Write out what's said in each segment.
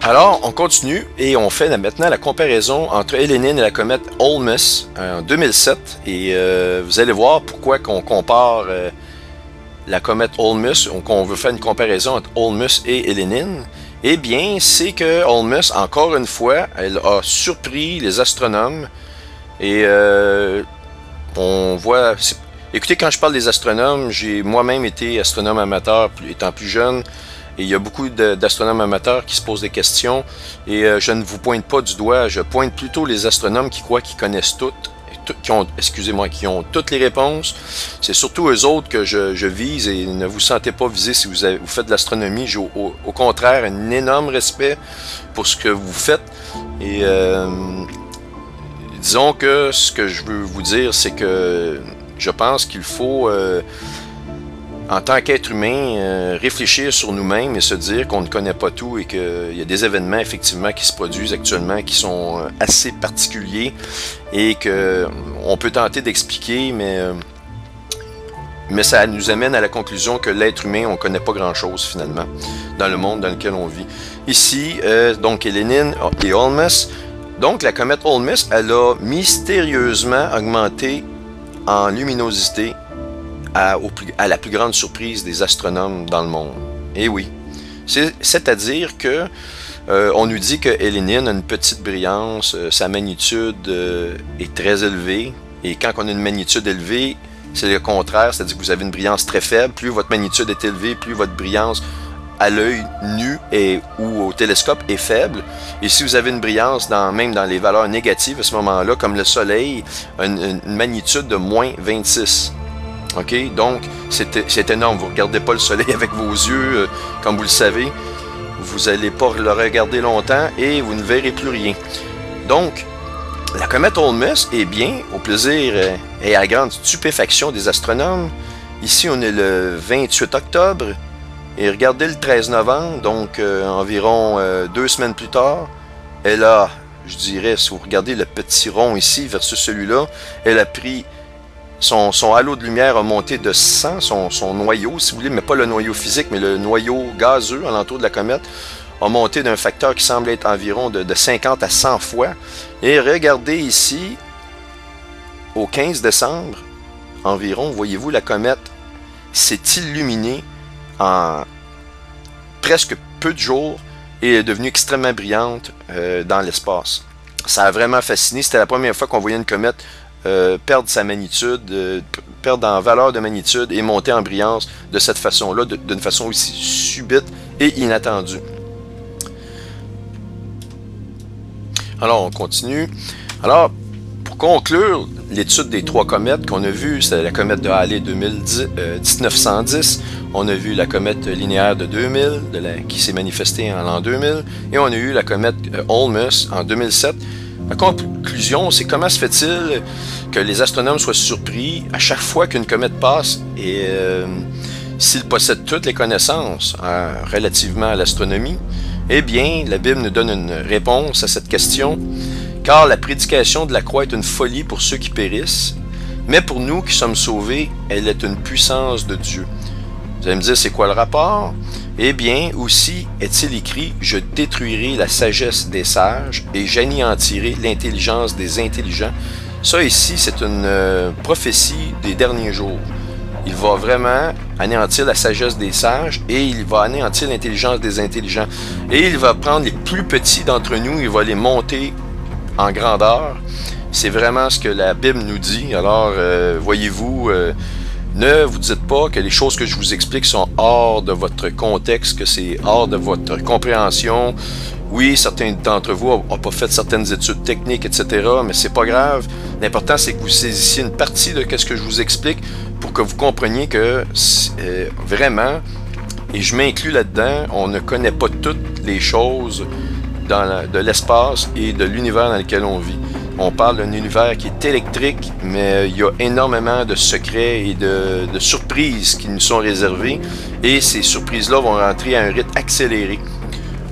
Alors, on continue et on fait maintenant la comparaison entre Elenin et la comète Olmus en 2007. Et vous allez voir pourquoi qu'on compare la comète Olmus, qu'on veut faire une comparaison entre Olmus et Elenin. Eh bien, c'est que Olmus, encore une fois, elle a surpris les astronomes. Et on voit... Écoutez, quand je parle des astronomes, j'ai moi-même été astronome amateur étant plus jeune. Et il y a beaucoup d'astronomes amateurs qui se posent des questions. Et je ne vous pointe pas du doigt, je pointe plutôt les astronomes qui croient qu'ils connaissent toutes, qui ont toutes les réponses. C'est surtout eux autres que je vise et ne vous sentez pas visé si vous faites de l'astronomie. J'ai au contraire un énorme respect pour ce que vous faites. Et disons que ce que je veux vous dire, c'est que je pense qu'il faut... en tant qu'être humain, réfléchir sur nous-mêmes et se dire qu'on ne connaît pas tout et qu'il y a des événements effectivement qui se produisent actuellement qui sont assez particuliers et qu'on peut tenter d'expliquer, mais ça nous amène à la conclusion que l'être humain, on ne connaît pas grand-chose finalement dans le monde dans lequel on vit. Ici, donc Elenin et Olmus. Donc la comète Olmus, elle a mystérieusement augmenté en luminosité à la plus grande surprise des astronomes dans le monde. Et oui, c'est-à-dire que on nous dit que Elenin a une petite brillance, sa magnitude est très élevée, et quand on a une magnitude élevée, c'est le contraire, c'est-à-dire que vous avez une brillance très faible. Plus votre magnitude est élevée, plus votre brillance à l'œil nu ou au télescope est faible. Et si vous avez une brillance même dans les valeurs négatives à ce moment-là, comme le Soleil, une magnitude de moins 26. OK? Donc, c'est énorme. Vous ne regardez pas le soleil avec vos yeux, comme vous le savez. Vous n'allez pas le regarder longtemps et vous ne verrez plus rien. Donc, la comète Olmus est bien, au plaisir et à la grande stupéfaction des astronomes. Ici, on est le 28 octobre. Et regardez le 13 novembre, donc environ 2 semaines plus tard. Elle a, je dirais, si vous regardez le petit rond ici versus celui-là, elle a pris... Son halo de lumière a monté de 100, son noyau, si vous voulez, mais pas le noyau physique, mais le noyau gazeux alentour de la comète, a monté d'un facteur qui semble être environ de 50 à 100 fois. Et regardez ici, au 15 décembre, environ, voyez-vous, la comète s'est illuminée en presque peu de jours et est devenue extrêmement brillante dans l'espace. Ça a vraiment fasciné. C'était la première fois qu'on voyait une comète perdre sa magnitude, perdre en valeur de magnitude et monter en brillance de cette façon-là, d'une façon aussi subite et inattendue. Alors, on continue. Alors, pour conclure l'étude des 3 comètes qu'on a vues, c'est la comète de Halley 1910, on a vu la comète linéaire de 2000, qui s'est manifestée en l'an 2000, et on a eu la comète Olmus en 2007. La conclusion, c'est comment se fait-il que les astronomes soient surpris à chaque fois qu'une comète passe et s'ils possèdent toutes les connaissances relativement à l'astronomie? Eh bien, la Bible nous donne une réponse à cette question, car la prédication de la croix est une folie pour ceux qui périssent, mais pour nous qui sommes sauvés, elle est une puissance de Dieu. Vous allez me dire, c'est quoi le rapport? Eh bien, aussi est-il écrit, je détruirai la sagesse des sages et j'anéantirai l'intelligence des intelligents. Ça ici, c'est une prophétie des derniers jours. Il va vraiment anéantir la sagesse des sages et il va anéantir l'intelligence des intelligents. Et il va prendre les plus petits d'entre nous, il va les monter en grandeur. C'est vraiment ce que la Bible nous dit. Alors, voyez-vous... ne vous dites pas que les choses que je vous explique sont hors de votre contexte, que c'est hors de votre compréhension. Oui, certains d'entre vous n'ont pas fait certaines études techniques, etc., mais c'est pas grave. L'important, c'est que vous saisissiez une partie de ce que je vous explique pour que vous compreniez que vraiment, et je m'inclus là-dedans, on ne connaît pas toutes les choses de l'espace et de l'univers dans lequel on vit. On parle d'un univers qui est électrique, mais il y a énormément de secrets et de surprises qui nous sont réservées. Et ces surprises-là vont rentrer à un rythme accéléré.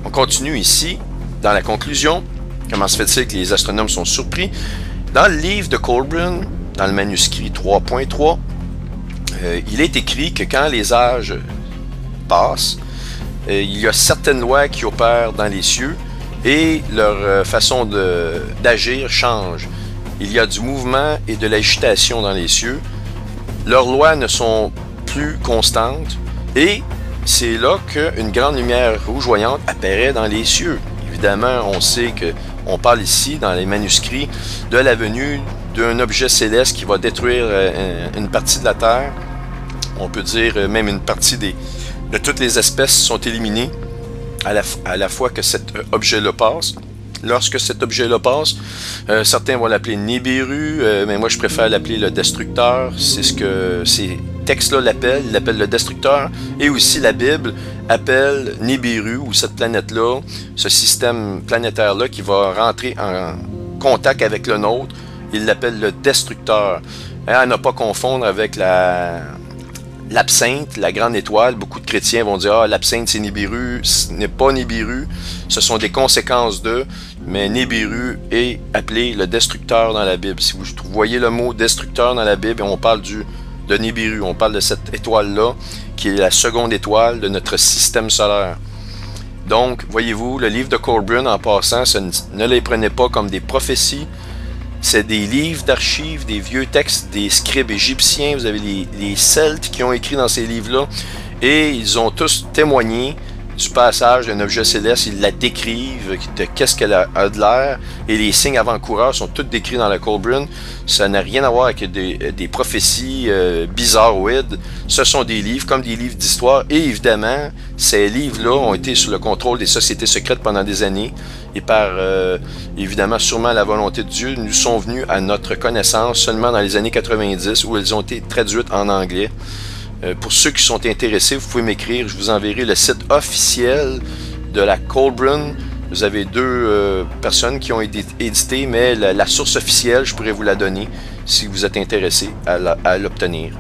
On continue ici, dans la conclusion. Comment se fait-il que les astronomes sont surpris? Dans le livre de Colburn, dans le manuscrit 3.3, il est écrit que quand les âges passent, il y a certaines lois qui opèrent dans les cieux et leur façon d'agir change. Il y a du mouvement et de l'agitation dans les cieux. Leurs lois ne sont plus constantes et c'est là qu'une grande lumière rougeoyante apparaît dans les cieux. Évidemment, on sait qu'on parle ici, dans les manuscrits, de la venue d'un objet céleste qui va détruire une partie de la Terre. On peut dire même une partie de toutes les espèces sont éliminées à la fois que cet objet-là passe. Lorsque cet objet-là passe, certains vont l'appeler Nibiru, mais moi je préfère l'appeler le Destructeur. C'est ce que ces textes-là l'appellent. Ils l'appellent le Destructeur. Et aussi la Bible appelle Nibiru, ou cette planète-là, ce système planétaire-là qui va rentrer en contact avec le nôtre. Il l'appelle le Destructeur. À ne pas confondre avec l'absinthe, la grande étoile. Beaucoup de chrétiens vont dire « Ah, l'absinthe c'est Nibiru », ce n'est pas Nibiru, ce sont des conséquences d'eux, mais Nibiru est appelé le destructeur dans la Bible. Si vous voyez le mot destructeur dans la Bible, on parle de Nibiru, on parle de cette étoile-là, qui est la seconde étoile de notre système solaire. Donc, voyez-vous, le livre de Colburn, en passant, ne les prenez pas comme des prophéties. C'est des livres d'archives, des vieux textes, des scribes égyptiens. Vous avez les Celtes qui ont écrit dans ces livres-là. Et ils ont tous témoigné du passage d'un objet céleste. Ils la décrivent, de qu'est-ce qu'elle a de l'air. Et les signes avant-coureurs sont tous décrits dans la Colburn. Ça n'a rien à voir avec des prophéties bizarroïdes. Ce sont des livres comme des livres d'histoire. Et évidemment, ces livres-là ont été sous le contrôle des sociétés secrètes pendant des années. Et par, évidemment, sûrement la volonté de Dieu, nous sont venus à notre connaissance seulement dans les années 90 où elles ont été traduites en anglais. Pour ceux qui sont intéressés, vous pouvez m'écrire. Je vous enverrai le site officiel de la Colburn. Vous avez deux personnes qui ont édité, mais la source officielle, je pourrais vous la donner si vous êtes intéressé à l'obtenir.